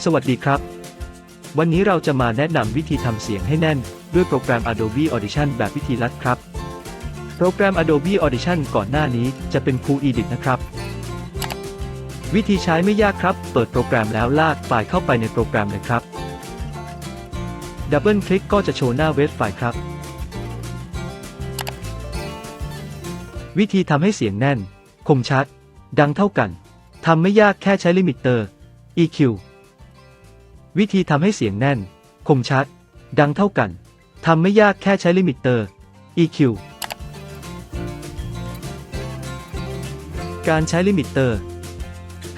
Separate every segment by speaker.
Speaker 1: สวัสดีครับวันนี้เราจะมาแนะนำวิธีทำเสียงให้แน่นด้วยโปรแกรม Adobe Audition แบบวิธีลัดครับโปรแกรม Adobe Audition ก่อนหน้านี้จะเป็น Cool Edit นะครับวิธีใช้ไม่ยากครับเปิดโปรแกรมแล้วลากไฟล์เข้าไปในโปรแกรมเลยครับดับเบิลคลิกก็จะโชว์หน้าเวทไฟล์ครับวิธีทำให้เสียงแน่นคมชัดดังเท่ากันทำไม่ยากแค่ใช้ลิมิเตอร์ EQ วิธีทำให้เสียงแน่นคมชัดดังเท่ากันทำไม่ยากแค่ใช้ลิมิเตอร์ EQ การใช้ลิมิเตอร์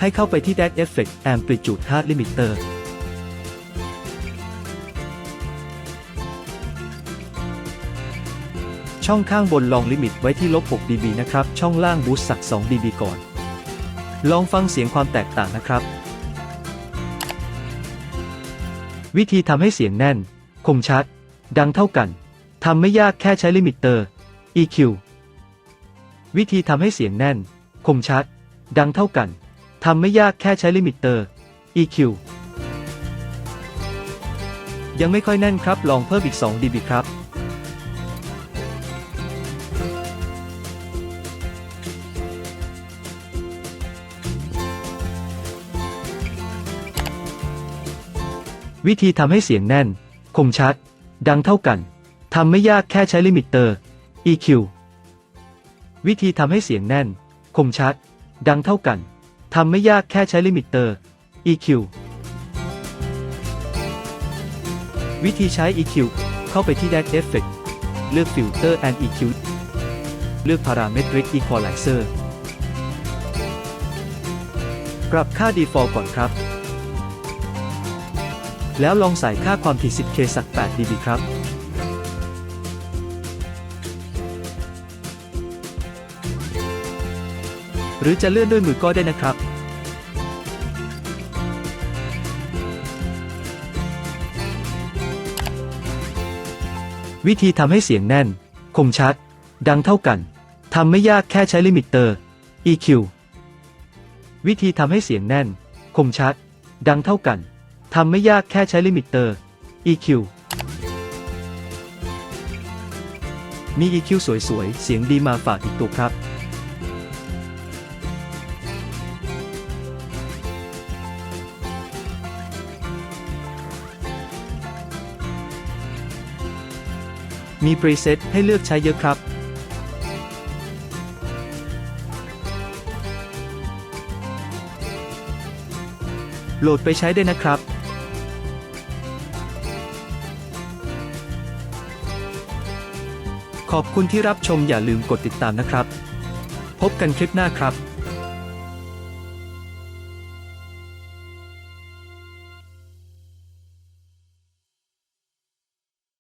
Speaker 1: ให้เข้าไปที่ DAC Effect Amplitude Hard Limiter ช่องข้างบนลองลิมิตไว้ที่-6 dB นะครับช่องล่างบูสต์สัก2 dB ก่อนลองฟังเสียงความแตกต่างนะครับวิธีทำให้เสียงแน่นคมชัดดังเท่ากันทำไม่ยากแค่ใช้ลิมิเตอร์ EQ วิธีทำให้เสียงแน่นคมชัดดังเท่ากันทำไม่ยากแค่ใช้ลิมิเตอร์ EQ ยังไม่ค่อยแน่นครับลองเพิ่มอีก2 dB ครับวิธีทำให้เสียงแน่นคมชัดดังเท่ากันทำไม่ยากแค่ใช้ลิมิเตอร์ EQ วิธีทำให้เสียงแน่นคมชัดดังเท่ากันทำไม่ยากแค่ใช้ลิมิเตอร์ EQ วิธีใช้ EQ เข้าไปที่ DAC Effect เลือก Filter and EQ เลือก Parametric Equalizer ปรับค่า Default ก่อนครับแล้วลองใส่ค่าความถี่ 10K สัก8 dB ครับหรือจะเลื่อนด้วยมือก็ได้นะครับวิธีทำให้เสียงแน่นคมชัดดังเท่ากันทำไม่ยากแค่ใช้ลิมิเตอร์ EQ วิธีทำให้เสียงแน่นคมชัดดังเท่ากันทำไม่ยากแค่ใช้ลิมิเตอร์ EQ มี EQ สวยๆเสียงดีมาฝากอีกตัวครับมีพรีเซตให้เลือกใช้เยอะครับโหลดไปใช้ได้นะครับขอบคุณที่รับชมอย่าลืมกดติดตามนะครับพบกันคลิปหน้าครับ